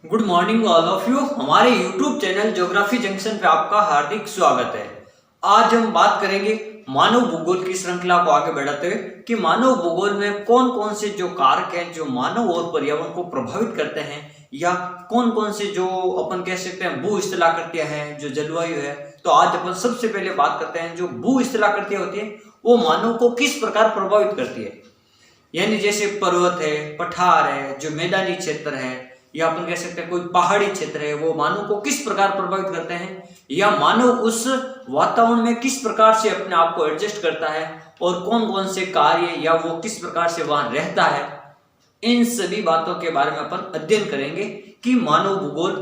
Good morning all of you. हमारे YouTube channel geography junction पे आपका हार्दिक स्वागत है। आज हम बात करेंगे मानव भूगोल की श्रृंखला को आगे बढ़ाते हुए कि मानव भूगोल में कौन कौन से जो कारक हैं जो मानव और पर्यावरण को प्रभावित करते हैं, या कौन कौन से जो अपन कह सकते हैं भू स्थलाकृतियां हैं, जो जलवायु है। तो आज अपन सबसे पहले बात करते हैं जो भू स्थलाकृतियां होती है वो मानव को किस प्रकार प्रभावित करती है। यानी जैसे पर्वत है, पठार है, जो मैदानी क्षेत्र है, या अपन कह सकते हैं कोई पहाड़ी क्षेत्र है, वो मानव को किस प्रकार प्रभावित करते हैं, या मानव उस वातावरण में किस प्रकार से अपने आप को एडजस्ट करता है और कौन कौन से कार्य या वो किस प्रकार से वहां रहता है। इन सभी बातों के बारे में अपन अध्ययन करेंगे कि मानव भूगोल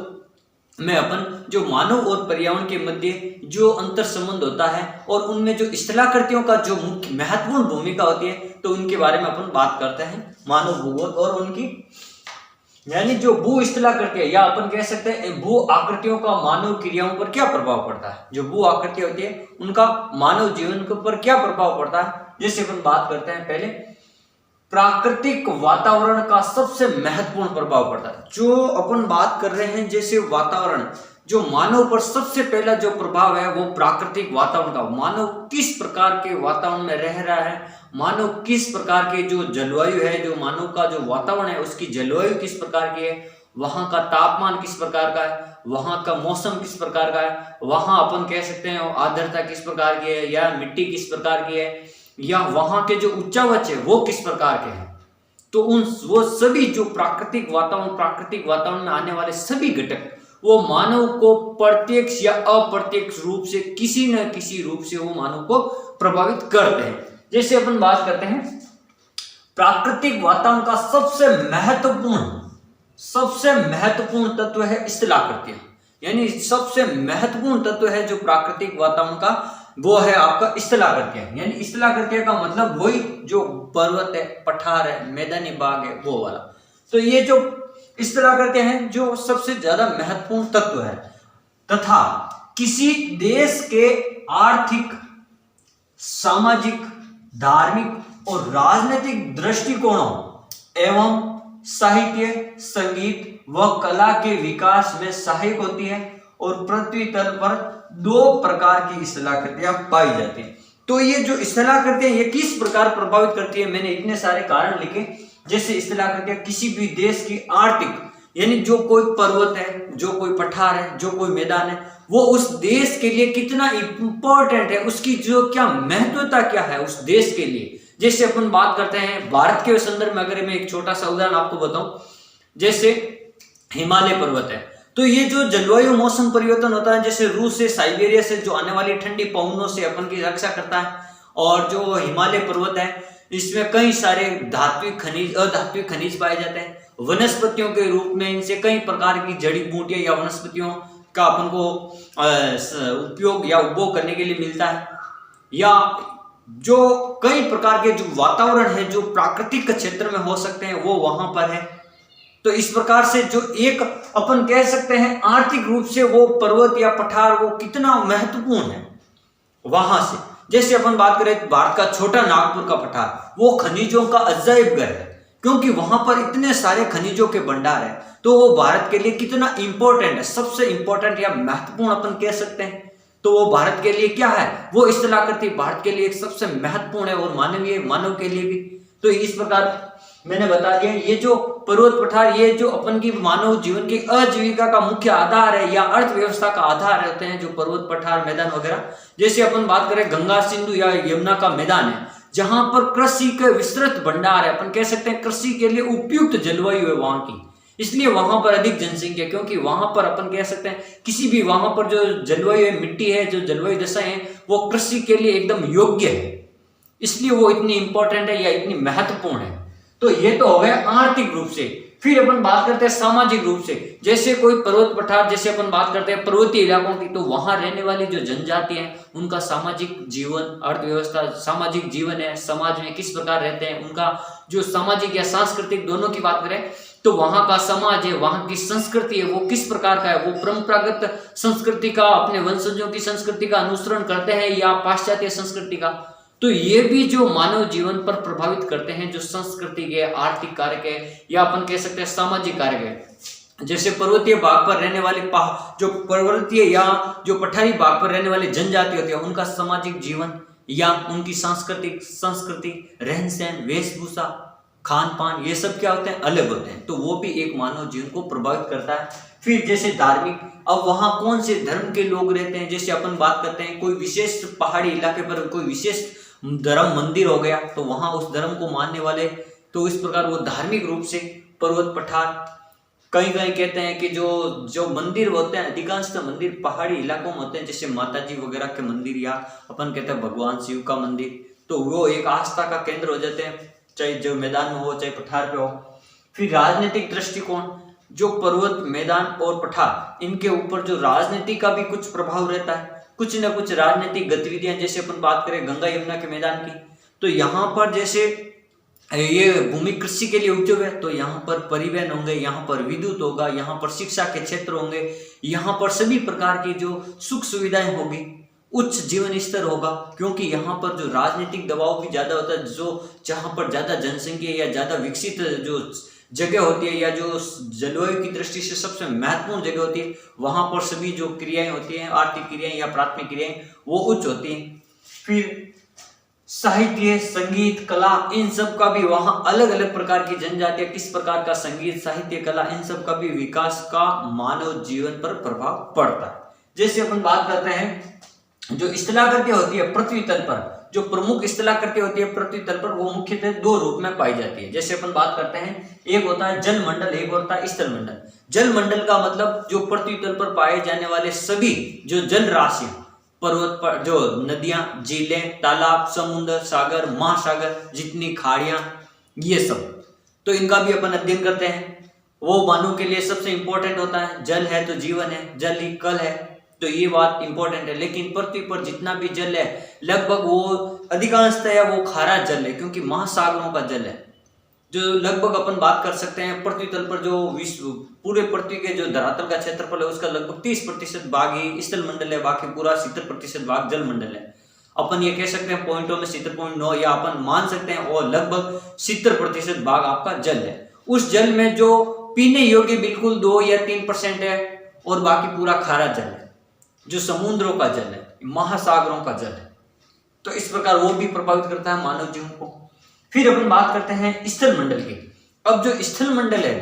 में अपन जो मानव और पर्यावरण के मध्य जो अंतर संबंध होता है और उनमें जो स्थलाकृतियों का जो मुख्य महत्वपूर्ण भूमिका होती है, तो उनके बारे में अपन बात करते हैं। मानव भूगोल और उनकी यानी जो भू स्थलाकृति है, या अपन कह सकते हैं भू आकृतियों का मानव क्रियाओं पर क्या प्रभाव पड़ता है। जो भू आकृति होती है उनका मानव जीवन के ऊपर क्या प्रभाव पड़ता है। जैसे अपन बात करते हैं पहले प्राकृतिक वातावरण का सबसे महत्वपूर्ण प्रभाव पड़ता है। जो अपन बात कर रहे हैं जैसे वातावरण, जो मानव पर सबसे पहला जो प्रभाव है वो प्राकृतिक वातावरण का। मानव किस प्रकार के वातावरण में रह रहा है, मानव किस प्रकार के जो जलवायु है, जो मानव का जो वातावरण है उसकी जलवायु किस प्रकार की है, वहां का तापमान किस प्रकार का है, वहां का मौसम किस प्रकार का है, वहां अपन कह सकते हैं आर्द्रता किस प्रकार की है, या मिट्टी किस प्रकार की है, या वहां के जो उच्चावच है वो किस प्रकार के हैं। तो वो सभी जो प्राकृतिक वातावरण में आने वाले सभी घटक वो मानव को प्रत्यक्ष या अप्रत्यक्ष रूप से किसी न किसी रूप से वो मानव को प्रभावित करते हैं। जैसे अपन बात करते हैं प्राकृतिक वातावरण का सबसे महत्वपूर्ण तत्व है स्थलाकृतियां। यानी सबसे महत्वपूर्ण तत्व है जो प्राकृतिक वातावरण का वो है आपका स्थलाकृतियां। यानी स्थलाकृतियां का मतलब वही जो पर्वत है, पठार है, मैदानी भाग है, वो वाला। तो ये जो स्थलाकृतियां हैं जो सबसे ज्यादा महत्वपूर्ण तत्व है, तथा किसी देश के आर्थिक, सामाजिक, धार्मिक और राजनीतिक दृष्टिकोणों एवं साहित्य, संगीत व कला के विकास में सहायक होती है। और पृथ्वी तल पर दो प्रकार की स्थलाकृतियां पाई जाती हैं। तो ये जो स्थलाकृतियां ये किस प्रकार प्रभावित करती है, मैंने इतने सारे कारण लिखे। जैसे स्थलाकृतियां किसी भी देश की आर्थिक, यानी जो कोई पर्वत है, जो कोई पठार है, जो कोई मैदान है, वो उस देश के लिए कितना इंपॉर्टेंट है, उसकी जो क्या महत्वता क्या है उस देश के लिए। जैसे अपन बात करते हैं भारत के संदर्भ में, अगर मैं एक छोटा सा उदाहरण आपको बताऊं, जैसे हिमालय पर्वत है, तो ये जो जलवायु मौसम परिवर्तन होता है, जैसे रूस से, साइबेरिया से जो आने वाली ठंडी पवनों से अपन की रक्षा करता है। और जो हिमालय पर्वत है इसमें कई सारे धात्विक खनिज, अधात्विक खनिज पाए जाते हैं। वनस्पतियों के रूप में इनसे कई प्रकार की जड़ी बूटियां या वनस्पतियों का अपन को उपयोग या उपभोग करने के लिए मिलता है। या जो कई प्रकार के जो वातावरण है जो प्राकृतिक क्षेत्र में हो सकते हैं वो वहां पर है। तो इस प्रकार से जो एक अपन कह सकते हैं आर्थिक रूप से वो पर्वत या पठार वो कितना महत्वपूर्ण है वहां से। जैसे अपन बात करें भारत का छोटा नागपुर का पठार, वो खनिजों का अजायब घर है, क्योंकि वहां पर इतने सारे खनिजों के भंडार है। तो वो भारत के लिए कितना इंपॉर्टेंट है, सबसे इंपॉर्टेंट या महत्वपूर्ण अपन कह सकते हैं। तो वो भारत के लिए क्या है, वो स्थलाकृति भारत के लिए सबसे महत्वपूर्ण है, और मानव के लिए भी। तो इस प्रकार मैंने बता दिया ये जो पर्वत पठार ये जो अपन की मानव जीवन की आजीविका का मुख्य आधार है या अर्थव्यवस्था का आधार होते हैं, जो पर्वत पठार मैदान वगैरह। जैसे अपन बात करें गंगा सिंधु या यमुना का मैदान है, जहां पर कृषि के विस्तृत भंडार है, अपन कह सकते हैं कृषि के लिए उपयुक्त जलवायु है वहां की, इसलिए वहां पर अधिक जनसंख्या, क्योंकि वहां पर अपन कह सकते हैं किसी भी वहां पर जो जलवायु है, मिट्टी है, जो जलवायु दशा है वो कृषि के लिए एकदम योग्य है, इसलिए वो इतनी इंपॉर्टेंट है या इतनी महत्वपूर्ण है। तो ये तो हो गया आर्थिक रूप से। फिर अपन बात करते हैं सामाजिक रूप से। जैसे कोई पर्वत पठार, जैसे अपन बात करते हैं पर्वतीय इलाकों की, तो वहां रहने वाली जो जनजाति है उनका सामाजिक जीवन, अर्थव्यवस्था, सामाजिक जीवन है, समाज में किस प्रकार रहते हैं, उनका जो सामाजिक या सांस्कृतिक दोनों की बात करें तो वहां का समाज है, वहां की संस्कृति है वो किस प्रकार का है, वो परंपरागत संस्कृति का, अपने वंशजों की संस्कृति का अनुसरण करते हैं या पाश्चात्य संस्कृति का। तो ये भी जो मानव जीवन पर प्रभावित करते हैं, जो संस्कृति के आर्थिक कारक है या अपन कह सकते हैं सामाजिक कारक है। जैसे पर्वतीय भाग पर रहने वाले जो पर्वतीय या जो पठारी भाग पर रहने वाले जनजाति होती है, उनका सामाजिक जीवन या उनकी सांस्कृतिक संस्कृति, रहन सहन, वेशभूषा, खान पान, ये सब क्या होते हैं, अलग होते हैं। तो वो भी एक मानव जीवन को प्रभावित करता है। फिर जैसे धार्मिक, अब वहां कौन से धर्म के लोग रहते हैं, जैसे अपन बात करते हैं कोई विशेष पहाड़ी इलाके पर कोई विशेष धर्म मंदिर हो गया, तो वहां उस धर्म को मानने वाले, तो इस प्रकार वो धार्मिक रूप से पर्वत पठार, कहीं कहीं कहते हैं कि जो मंदिर होते हैं, अधिकांशतः मंदिर पहाड़ी इलाकों में होते हैं, जैसे माता जी वगैरह के मंदिर, या अपन कहते हैं भगवान शिव का मंदिर, तो वो एक आस्था का केंद्र हो जाते हैं, चाहे जो मैदान में हो चाहे पठार पे हो। फिर राजनीतिक दृष्टिकोण, जो पर्वत, मैदान और पठार, इनके ऊपर जो राजनीति का भी कुछ प्रभाव रहता है, कुछ न कुछ राजनीतिक गतिविधियां, जैसे अपन बात करें गंगा यमुना के मैदान की, तो यहाँ पर जैसे ये भूमि कृषि के लिए उपयोग है, तो यहाँ पर परिवहन होंगे, यहाँ पर विद्युत होगा, यहाँ पर शिक्षा के क्षेत्र होंगे, यहाँ पर सभी प्रकार की जो सुख सुविधाएं होगी, उच्च जीवन स्तर होगा, क्योंकि यहाँ पर जो राजनीतिक दबाव भी ज्यादा होता है, जो जहाँ पर ज्यादा जनसंख्या या ज्यादा विकसित जो जगह होती है, या जो जलवायु की दृष्टि से सबसे महत्वपूर्ण जगह होती है, वहां पर सभी जो क्रियाएं होती हैं, आर्थिक क्रियाएं या प्राथमिक क्रियाएं, वो उच्च होती हैं। फिर साहित्य, संगीत, कला, इन सब का भी वहां अलग अलग प्रकार की जनजातियां किस प्रकार का संगीत, साहित्य, कला, इन सब का भी विकास का मानव जीवन पर प्रभाव पड़ता है। जैसे अपन बात करते हैं जो स्थलाकृति होती है पृथ्वी तल पर, जो प्रमुख स्थलाकृति होती है पृथ्वी तल पर, वो मुख्यतः दो रूप में पाई जाती है। जैसे अपन बात करते हैं, एक होता है जल मंडल, एक होता है स्थल मंडल। जल मंडल का मतलब जो पृथ्वी तल पर पाए जाने वाले सभी जो जल राशि, पर्वत पर जो नदियां, झीलें, तालाब, समुद्र, सागर, महासागर, जितनी खाड़ियां, ये सब, तो इनका भी अपन अध्ययन करते हैं। वो मानव के लिए सबसे इंपॉर्टेंट होता है, जल है तो जीवन है, जल ही कल है, तो ये बात इंपॉर्टेंट है। लेकिन पृथ्वी पर जितना भी जल है, लगभग वो अधिकांशतः वो खारा जल है, क्योंकि महासागरों का जल है, जो लगभग अपन बात कर सकते हैं पृथ्वी तल पर जो विश्व पूरे पृथ्वी के जो धरातल का क्षेत्रफल है, उसका लगभग 30% भाग ही स्थल मंडल है, बाकी पूरा 70% भाग जल मंडल है। अपन ये कह सकते हैं पॉइंटों में 70.9, या अपन मान सकते हैं और लगभग 70% भाग आपका जल है। उस जल में जो पीने योग्य बिल्कुल 2 या 3% है, और बाकी पूरा खारा जल है, जो समुद्रों का जल है, महासागरों का जल है। तो इस प्रकार वो भी प्रभावित करता है मानव जीवन को। फिर अपन बात करते हैं स्थल मंडल की। अब जो स्थल मंडल है,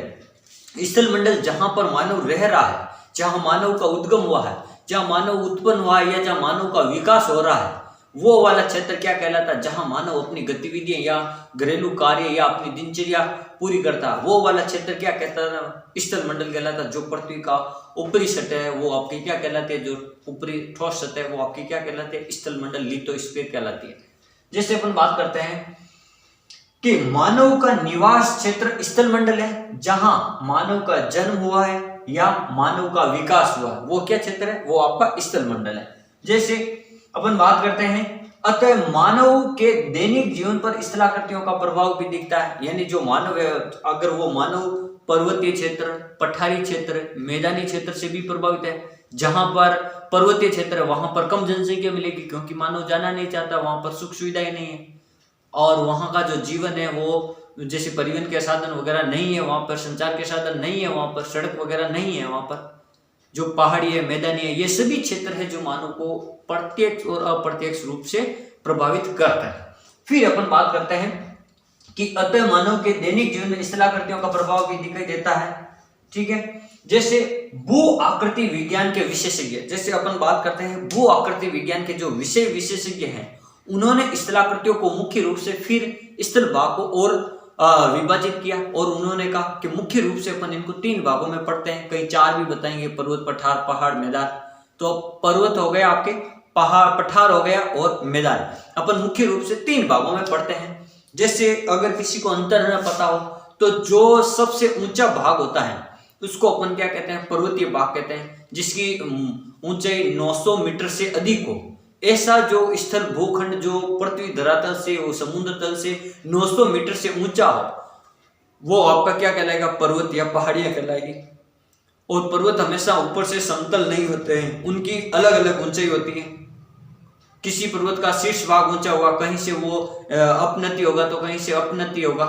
स्थल मंडल जहां पर मानव रह रहा है, जहां मानव का उद्गम हुआ है, जहां मानव उत्पन्न हुआ है, या जहां मानव का विकास हो रहा है, वो वाला क्षेत्र क्या कहलाता है, जहां मानव अपनी गतिविधियां या घरेलू कार्य या अपनी दिनचर्या पूरी करता है, वो वाला क्षेत्र क्या कहता है, स्थल मंडल कहलाता है। जो पृथ्वी का ऊपरी सतह है वो आपकी क्या कहलाती है, जो ऊपरी ठोस सतह है वो आपकी क्या कहलाती है, स्थल मंडल, लिथोस्फीयर कहलाती है। जैसे अपन बात करते हैं कि मानव का निवास क्षेत्र स्थल मंडल है, जहां मानव का जन्म हुआ है या मानव का विकास हुआ है, वो क्या क्षेत्र है, वो आपका स्थल मंडल है। जैसे अपन बात करते हैं, अतः मानव के दैनिक जीवन पर स्थलाकृतियों का प्रभाव भी दिखता है। यानी जो मानव है, अगर वो मानव पर्वतीय क्षेत्र, पठारी क्षेत्र, मैदानी क्षेत्र से भी प्रभावित है। जहां पर पर्वतीय क्षेत्र है वहां पर कम जनसंख्या मिलेगी, क्योंकि मानव जाना नहीं चाहता, वहां पर सुख सुविधाएं नहीं है, और वहां का जो जीवन है वो जैसे परिवहन के साधन वगैरह नहीं है, वहां पर संचार के साधन नहीं है, वहां पर सड़क वगैरह नहीं है, वहां पर जो पहाड़ी है, मैदानी है, ये सभी क्षेत्र है जो मानव को प्रत्यक्ष और अप्रत्यक्ष रूप से प्रभावित करता है। फिर अपन बात करते हैं कि अतः मानव के दैनिक जीवन में स्थलाकृतियों का प्रभाव भी दिखाई देता है। ठीक है, जैसे भू आकृति विज्ञान के विशेषज्ञ, जैसे अपन बात करते हैं भू आकृति विज्ञान के जो विषय विशेषज्ञ हैं, उन्होंने स्थलाकृतियों को मुख्य रूप से फिर स्थल भाग को और विभाजित किया, और उन्होंने कहा कि मुख्य रूप से अपन इनको 3 भागों में पढ़ते हैं, कई 4 भी बताएंगे, पर्वत, पठार, पहाड़, मैदान। तो पर्वत हो गया आपके, पहाड़, पठार हो गया और मैदान, अपन मुख्य रूप से 3 भागों में पढ़ते हैं। जैसे अगर किसी को अंतर न पता हो, तो जो सबसे ऊंचा भाग होता है उसको अपन क्या कहते हैं, पर्वतीय भाग कहते हैं, जिसकी ऊंचाई 900 मीटर से अधिक हो। ऐसा जो स्थल भूखंड जो पृथ्वी धरातल से, वो समुद्र तल से 900 मीटर से ऊंचा हो, वो आपका क्या कहलाएगा, पर्वत या पहाड़ियां कहलाएगी। और पर्वत हमेशा ऊपर से समतल नहीं होते हैं, उनकी अलग अलग ऊंचाई होती है। किसी पर्वत का शीर्ष भाग ऊंचा होगा, कहीं से वो अपनति होगा तो कहीं से अपनति होगा,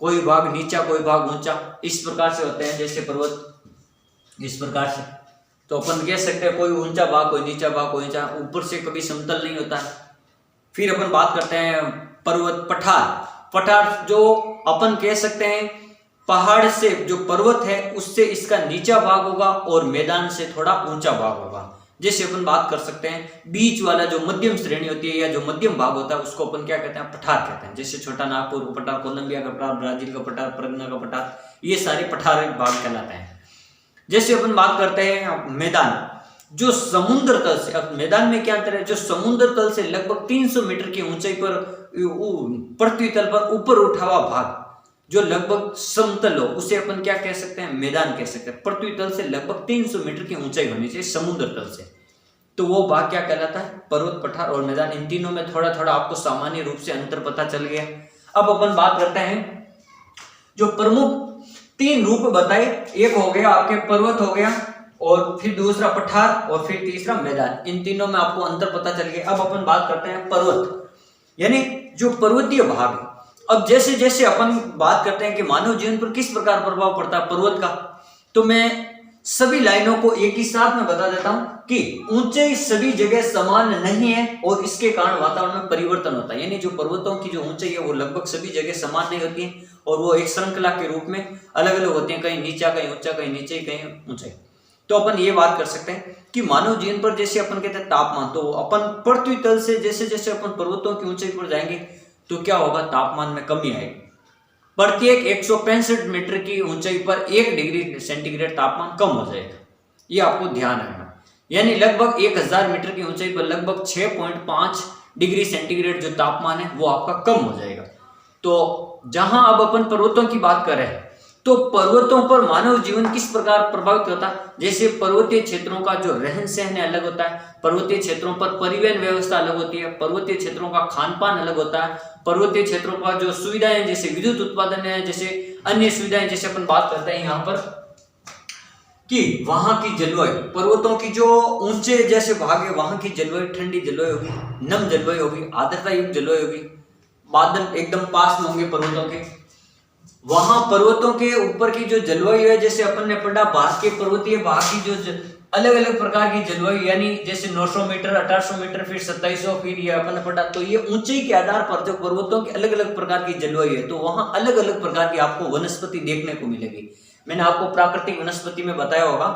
कोई भाग नीचा कोई भाग ऊंचा, इस प्रकार से होते हैं जैसे पर्वत। इस प्रकार से। तो अपन कह सकते हैं कोई ऊंचा भाग, कोई नीचा भाग, कोई ऊंचा, ऊपर से कभी समतल नहीं होता है। फिर अपन बात करते हैं पर्वत, पठार। पठार जो अपन कह सकते हैं पहाड़ से जो पर्वत है उससे इसका नीचा भाग होगा और मैदान से थोड़ा ऊंचा भाग होगा। जैसे अपन बात कर सकते हैं बीच वाला जो मध्यम श्रेणी होती है या जो मध्यम भाग होता है उसको अपन क्या कहते हैं, पठार कहते हैं। जैसे छोटा नागपुर का पठार, कोलंबिया का पठार, ब्राजील का पठार, परगना का पठार, ये सारे पठार भाग कहलाते हैं। जैसे अपन बात करते हैं मैदान, जो समुद्र तल से, अब मैदान में क्या अंतर है, जो समुद्र तल से लगभग 300 मीटर की ऊंचाई पर पृथ्वी तल पर ऊपर उठा हुआ भाग जो लगभग समतल हो उसे अपन क्या कह सकते हैं, मैदान कह सकते हैं। पृथ्वी तल से लगभग 300 मीटर की ऊंचाई होनी चाहिए समुद्र तल से, तो वो भाग क्या कहलाता है, पर्वत, पठार और मैदान। इन तीनों में थोड़ा थोड़ा आपको सामान्य रूप से अंतर पता चल गया। अब अपन बात करते हैं जो प्रमुख 3 रूप बताए, एक हो गया आपके पर्वत हो गया, और फिर दूसरा पठार, और फिर तीसरा मैदान। इन तीनों में आपको अंतर पता चल गया। अब अपन बात करते हैं पर्वत, यानी जो पर्वतीय भाग है। अब जैसे जैसे अपन बात करते हैं कि मानव जीवन पर किस प्रकार प्रभाव पड़ता है पर्वत का, तो मैं सभी लाइनों को एक ही साथ में बता देता हूं कि ऊंचाई सभी जगह समान नहीं है और इसके कारण वातावरण में परिवर्तन होता है। यानी जो पर्वतों की जो ऊंचाई है वो लगभग सभी जगह समान नहीं होती है और वो एक श्रृंखला के रूप में अलग अलग होती है, कहीं नीचा, कहीं ऊंचा, कहीं नीचे, कहीं ऊंचाई। तो अपन ये बात कर सकते हैं कि मानव जीवन पर जैसे अपन कहते हैं तापमान, तो अपन पृथ्वी तल से जैसे जैसे अपन पर्वतों की ऊंचाई पर जाएंगे तो क्या होगा, तापमान में कमी आएगी। प्रत्येक 165 मीटर की ऊंचाई पर 1 डिग्री सेंटीग्रेड तापमान कम हो जाएगा, ये आपको ध्यान रखना। यानी लगभग 1000 मीटर की ऊंचाई पर लगभग 6.5 डिग्री सेंटीग्रेड जो तापमान है वो आपका कम हो जाएगा। तो जहां अब अपन पर्वतों की बात कर रहे हैं, तो पर्वतों पर मानव जीवन किस प्रकार प्रभावित होता है। जैसे पर्वतीय क्षेत्रों का जो रहन सहन अलग होता है, पर्वतीय क्षेत्रों पर परिवहन व्यवस्था अलग होती है, पर्वतीय क्षेत्रों का खान पान अलग होता है, पर्वतीय क्षेत्रों का जो सुविधाएं जैसे विद्युत उत्पादन है, जैसे अन्य सुविधाएं, जैसे अपन बात करते हैं यहाँ पर कि वहां की जलवायु, पर्वतों की जो ऊंचे जैसे भाग है वहां की जलवायु ठंडी जलवायु होगी, नम जलवायु होगी, आर्द्रता युक्त जलवायु होगी, बादल एकदम पास में होंगे पर्वतों के। वहां पर्वतों के ऊपर की जो जलवायु है, जैसे अपन ने पढ़ा भारत के पर्वतीय भाग की जो अलग अलग प्रकार की जलवायु, यानी जैसे 900 मीटर, 1800 मीटर, फिर 2700, फिर ये अपन ने पढ़ा, तो ये ऊंचाई के आधार पर जो पर्वतों की अलग अलग प्रकार की जलवायु है, तो वहां अलग अलग प्रकार की आपको वनस्पति देखने को मिलेगी। मैंने आपको प्राकृतिक वनस्पति में बताया होगा,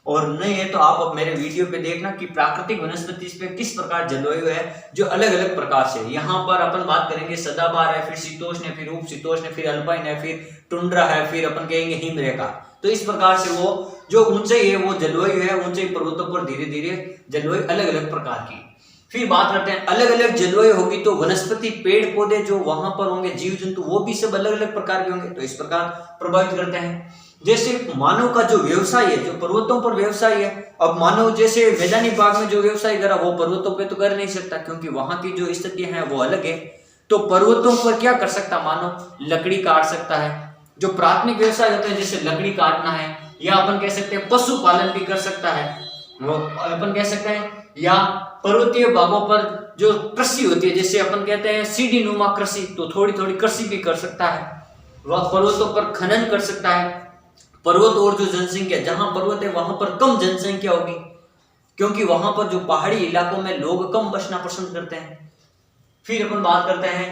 और नहीं है तो आप अब मेरे वीडियो पे देखना कि प्राकृतिक वनस्पति पे किस प्रकार जलवायु है जो अलग अलग प्रकार से। यहाँ पर अपन बात करेंगे सदाबहार है, फिर शीतोष्ण है, फिर उप शीतोष्ण है, फिर अल्पाइन है, फिर टुंड्रा है, फिर अपन कहेंगे हिमरेखा। तो इस प्रकार से वो जो ऊंचाई है वो जलवायु है, ऊंचाई पर्वतों पर धीरे धीरे जलवायु अलग अलग प्रकार की। फिर बात करते हैं अलग अलग जलवायु होगी तो वनस्पति, पेड़ पौधे जो वहां पर होंगे, जीव जंतु, वो भी सब अलग अलग प्रकार के होंगे, तो इस प्रकार प्रभावित करते हैं। जैसे मानव का जो व्यवसाय है, जो पर्वतों पर व्यवसाय है, अब मानव जैसे मैदानी भाग में जो व्यवसाय करा वो पर्वतों पे तो कर नहीं सकता क्योंकि वहां की जो स्थितियां हैं वो अलग है। तो पर्वतों पर क्या कर सकता मानव, लकड़ी काट सकता है। जो प्राथमिक व्यवसाय होते हैं जैसे लकड़ी काटना है, या अपन कह सकते हैं पशुपालन भी कर सकता है, वो अपन कह सकते हैं। या पर्वतीय भागों पर जो कृषि होती है, जैसे अपन कहते हैं सीढ़ी नुमा कृषि, तो थोड़ी थोड़ी कृषि भी कर सकता है। वह पर्वतों पर खनन कर सकता है। पर्वत और जो जनसंख्या, जहां पर्वत है वहां पर कम जनसंख्या होगी क्योंकि वहां पर जो पहाड़ी इलाकों में लोग कम बसना पसंद करते हैं। फिर अपन बात करते हैं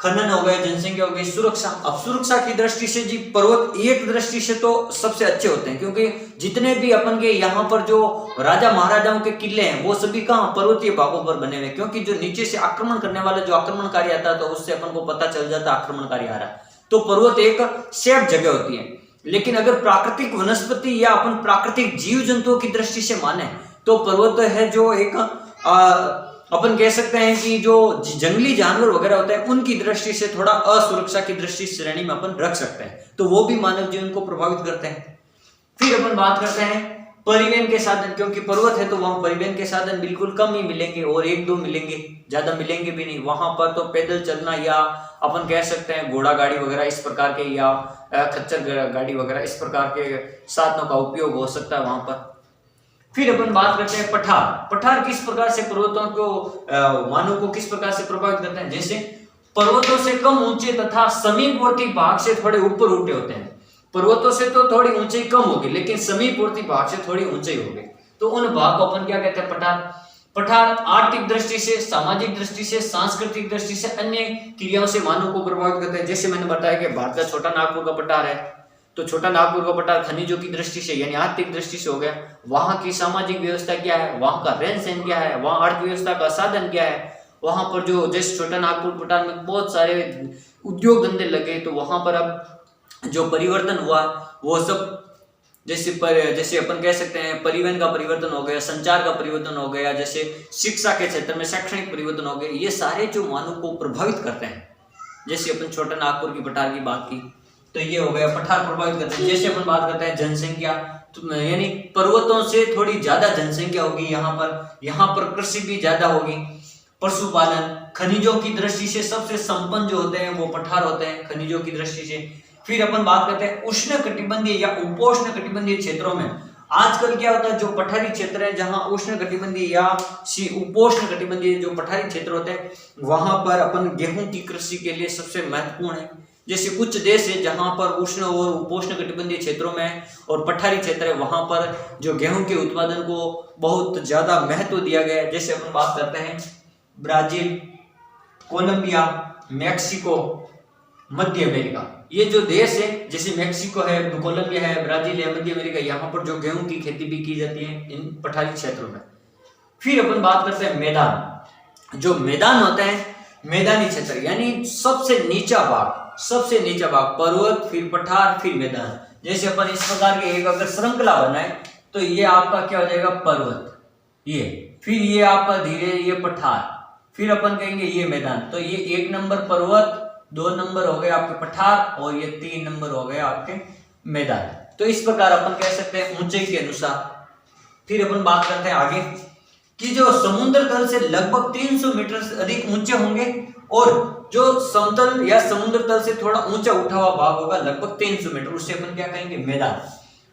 खनन हो गए, जनसंख्या हो गई, सुरक्षा। अब सुरक्षा की दृष्टि से जी पर्वत एक दृष्टि से तो सबसे अच्छे होते हैं क्योंकि जितने भी अपन के यहाँ पर जो राजा महाराजाओं के किले हैं वो सभी कहाँ पर्वतीय भागों पर बने हुए, क्योंकि जो नीचे से आक्रमण करने वाला जो आक्रमणकारी आता है तो उससे अपन को पता चल जाता है आक्रमणकारी आ रहा है। तो पर्वत एक सेफ जगह होती है। लेकिन अगर प्राकृतिक वनस्पति या अपन प्राकृतिक जीव जंतुओं की दृष्टि से माने तो पर्वत है जो एक अपन कह सकते हैं कि जो जंगली जानवर वगैरह होते हैं उनकी दृष्टि से थोड़ा असुरक्षा की दृष्टि श्रेणी में अपन रख सकते हैं, तो वो भी मानव जीवन को प्रभावित करते हैं। फिर अपन बात करते हैं परिवहन के साधन, क्योंकि पर्वत है तो वहां परिवहन के साधन बिल्कुल कम ही मिलेंगे और 1-2 मिलेंगे, ज्यादा मिलेंगे भी नहीं। वहां पर तो पैदल चलना या अपन कह सकते हैं घोड़ा गाड़ी वगैरह इस प्रकार के, या खच्चर गाड़ी वगैरह इस प्रकार के साधनों का उपयोग हो सकता है वहां पर। फिर अपन बात करते हैं पठार। पठार किस प्रकार से पर्वतों को मानव को किस प्रकार से प्रभावित करते हैं। जैसे पर्वतों से कम ऊंचे तथा समीपवर्ती भाग से थोड़े ऊपर उठे होते हैं, पर्वतों से तो थोड़ी ऊंचाई कम होगी, लेकिन समीपवर्ती भाग से थोड़ी ऊंचाई होगी। तो उन भाग को अपन क्या कहते हैं? पठार। पठार आर्थिक दृष्टि से, सामाजिक दृष्टि से, सांस्कृतिक दृष्टि से, अन्य क्रियाओं से मानव को प्रभावित करते हैं। जैसे मैंने बताया कि भारत का छोटा नागपुर का पठार है, तो छोटा नागपुर का पठार खनिजों की दृष्टि से यानी आर्थिक दृष्टि से हो गया। वहां की सामाजिक व्यवस्था क्या है, वहां का रहन सहन क्या है, वहां अर्थव्यवस्था का साधन क्या है, वहां पर जो जैसे छोटा नागपुर पठार में बहुत सारे उद्योग धंधे लगे, तो वहां पर अब जो परिवर्तन हुआ वो सब जैसे अपन कह सकते हैं परिवहन का परिवर्तन हो गया, संचार का परिवर्तन हो गया, जैसे शिक्षा के क्षेत्र में शैक्षणिक परिवर्तन हो गए, ये सारे जो मानव को प्रभावित करते हैं। जैसे अपन छोटा नागपुर की पठार की बात की तो ये हो गया, पठार प्रभावित करते हैं। जैसे अपन बात करते हैं जनसंख्या, तो यानी पर्वतों से थोड़ी ज्यादा जनसंख्या होगी यहाँ पर कृषि भी ज्यादा होगी, पशुपालन, खनिजों की दृष्टि से सबसे संपन्न जो होते हैं वो पठार होते हैं खनिजों की दृष्टि से। फिर अपन बात करते हैं उष्ण कटिबंधीय या उपोष्ण कटिबंधीय क्षेत्रों में। आजकल क्या होता है, जो पठारी क्षेत्र है, जहां उष्ण कटिबंधीय या उपोष्ण कटिबंधीय जो पठारी क्षेत्र होते हैं, वहां पर अपन गेहूं की कृषि के लिए सबसे महत्वपूर्ण है। जैसे कुछ देश है जहां पर उष्ण और उपोष्ण कटिबंधीय क्षेत्रों में और पठारी क्षेत्र है, वहां पर जो गेहूं के उत्पादन को बहुत ज्यादा महत्व दिया गया है। जैसे अपन बात करते हैं ब्राजील, कोलंबिया, मैक्सिको, मध्य अमेरिका, ये जो देश है, जैसे मैक्सिको है, कोलंबिया है, ब्राजील है, मध्य अमेरिका, यहाँ पर जो गेहूं की खेती भी की जाती है इन पठारी क्षेत्रों में। फिर अपन बात करते हैं मैदान। जो मैदान होता है, मैदानी क्षेत्र यानी सबसे नीचा भाग, पर्वत, फिर पठार, फिर मैदान। जैसे अपन इस प्रकार के एक अगर श्रृंखला बनाए तो ये आपका क्या हो जाएगा, पर्वत, ये फिर ये आपका धीरे ये पठार, फिर अपन कहेंगे ये मैदान। तो ये 1 नंबर पर्वत, 2 नंबर हो गए आपके पठार और ये 3 नंबर हो गए आपके मैदान। तो इस प्रकार अपन कह सकते हैं ऊंचाई के अनुसार। फिर अपन बात करते हैं आगे कि जो समुद्र तल से लगभग 300 मीटर से अधिक ऊंचे होंगे और जो समतल या समुद्र तल से थोड़ा ऊंचा उठा हुआ भाग होगा लगभग 300 मीटर, उससे अपन क्या कहेंगे, मैदान।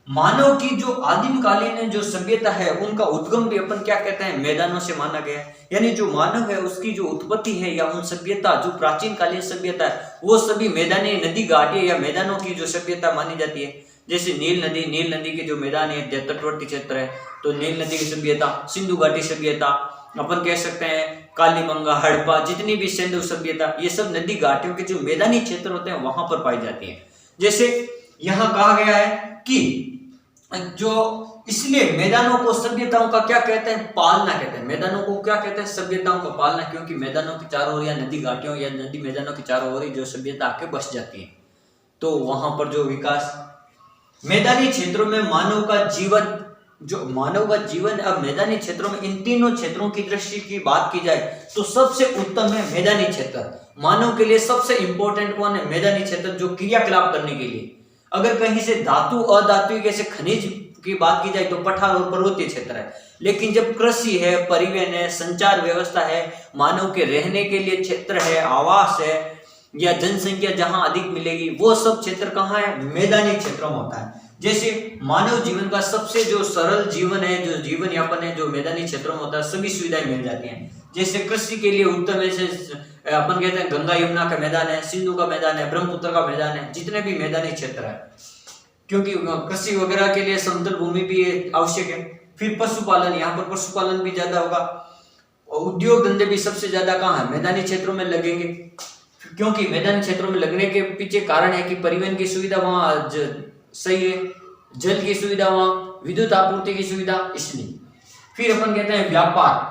मानव की जो आदिम कालीन जो सभ्यता है उनका उद्गम भी अपन क्या कहते हैं, मैदानों से माना गया है। यानी जो मानव है उसकी जो उत्पत्ति है या उन सभ्यता जो प्राचीन कालीन सभ्यता है वो सभी मैदानी नदी घाटी या मैदानों की जो सभ्यता मानी जाती है। जैसे नील नदी के जो मैदान है, तटवर्ती क्षेत्र है, तो नील नदी की सभ्यता, सिंधु घाटी सभ्यता, अपन कह सकते हैं कालीबंगा, हड़प्पा, जितनी भी सिंधु सभ्यता, ये सब नदी घाटियों के जो मैदानी क्षेत्र होते हैं वहां पर पाई जाती है। जैसे यहाँ कहा गया है कि जो इसलिए मैदानों को सभ्यताओं का क्या कहते हैं, पालना कहते हैं। मैदानों को क्या कहते हैं, सभ्यताओं का पालना, क्योंकि मैदानों के चारों ओर या नदी घाटियों या नदी मैदानों के चारों ओर जो सभ्यता आके बस जाती है, तो वहां पर जो विकास मैदानी क्षेत्रों में मानव का जीवन अब मैदानी क्षेत्रों में, इन तीनों क्षेत्रों की दृष्टि की बात की जाए तो सबसे उत्तम है मैदानी क्षेत्र। मानव के लिए सबसे इंपॉर्टेंट कौन है, मैदानी क्षेत्र, जो क्रियाकलाप करने के लिए। अगर कहीं से धातु अधातु जैसे खनिज की बात की जाए तो पठार और पर्वतीय क्षेत्र है, लेकिन जब कृषि है, परिवहन है, संचार व्यवस्था है, मानव के रहने के लिए क्षेत्र है, आवास है या जनसंख्या जहां अधिक मिलेगी, वो सब क्षेत्र कहाँ है, मैदानी क्षेत्रों में होता है। जैसे मानव जीवन का सबसे जो सरल जीवन है, जो जीवन यापन है, जो मैदानी क्षेत्रों में होता है, सभी सुविधाएं मिल जाती हैं। जैसे कृषि के लिए उत्तम है, अपन कहते हैं गंगा यमुना का मैदान है, सिंधु का मैदान है, ब्रह्मपुत्र का मैदान है, जितने भी मैदानी क्षेत्र है, क्योंकि कृषि वगैरह के लिए समतल भूमि भी आवश्यक है। फिर पशुपालन, यहाँ पर पशुपालन भी ज्यादा होगा। उद्योग धंधे भी सबसे ज्यादा कहाँ है, मैदानी क्षेत्रों में लगेंगे, क्योंकि मैदानी क्षेत्रों में लगने के पीछे कारण है कि परिवहन की सुविधा वहाँ सही है, जल की सुविधा वहाँ, विद्युत आपूर्ति की सुविधा, इसलिए। फिर अपन कहते हैं व्यापार।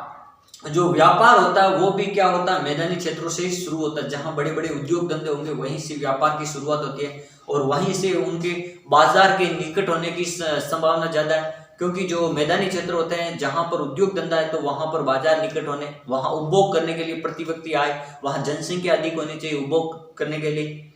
जो व्यापार होता है वो भी क्या होता है, मैदानी क्षेत्रों से ही शुरू होता है। जहां बड़े बड़े उद्योग धंधे होंगे वहीं से व्यापार की शुरुआत होती है और वहीं से उनके बाजार के निकट होने की संभावना ज्यादा है, क्योंकि जो मैदानी क्षेत्र होते हैं जहां पर उद्योग धंधा है तो वहां पर बाजार निकट होने, वहां उपभोग करने के लिए प्रति व्यक्ति आय, वहां जनसंख्या अधिक होनी चाहिए उपभोग करने के लिए।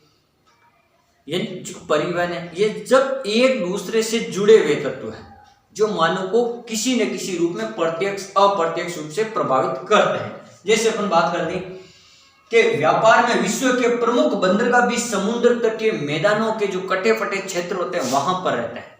ये जो परिवहन है, ये जब एक दूसरे से जुड़े हुए तत्व है जो मानव को किसी न किसी रूप में प्रत्यक्ष अप्रत्यक्ष रूप से प्रभावित करते हैं। जैसे अपन बात कर दी कि व्यापार में विश्व के प्रमुख बंदरगाह भी समुद्र तटीय मैदानों के जो कटे फटे क्षेत्र होते हैं वहां पर रहते हैं।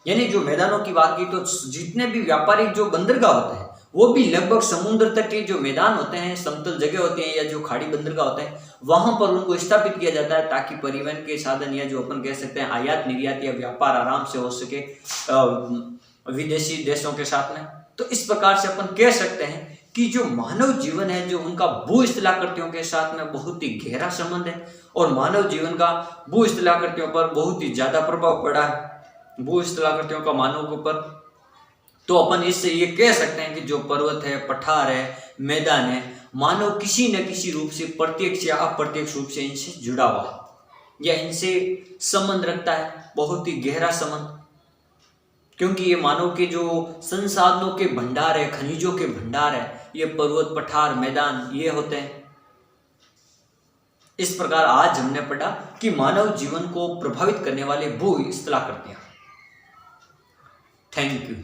यानी जो मैदानों की बात की तो जितने भी व्यापारिक जो बंदरगाह होते हैं वो भी लगभग समुद्र तटीय जो मैदान होते हैं, समतल जगह होती हैं या जो खाड़ी बंदरगाह होते हैं, वहां पर उनको स्थापित किया जाता है ताकि परिवहन के साधन या जो अपन कह सकते हैं आयात निर्यात या व्यापार आराम से हो सके विदेशी देशों के साथ में। तो इस प्रकार से अपन कह सकते हैं कि जो मानव जीवन है जो उनका भू स्थलाकृतियों के साथ में बहुत ही गहरा संबंध है और मानव जीवन का भू स्थलाकृतियों पर बहुत ही ज्यादा प्रभाव पड़ा है, भू स्थलाकृतियों का मानव के ऊपर। तो अपन इससे ये कह सकते हैं कि जो पर्वत है, पठार है, मैदान है, मानव किसी न किसी रूप से प्रत्यक्ष या अप्रत्यक्ष रूप से इनसे जुड़ा हुआ या इनसे संबंध रखता है, बहुत ही गहरा संबंध, क्योंकि ये मानव के जो संसाधनों के भंडार है, खनिजों के भंडार है, ये पर्वत, पठार, मैदान ये होते हैं। इस प्रकार आज हमने पढ़ा कि मानव जीवन को प्रभावित करने वाले भू स्थलाकृतियां। Thank you.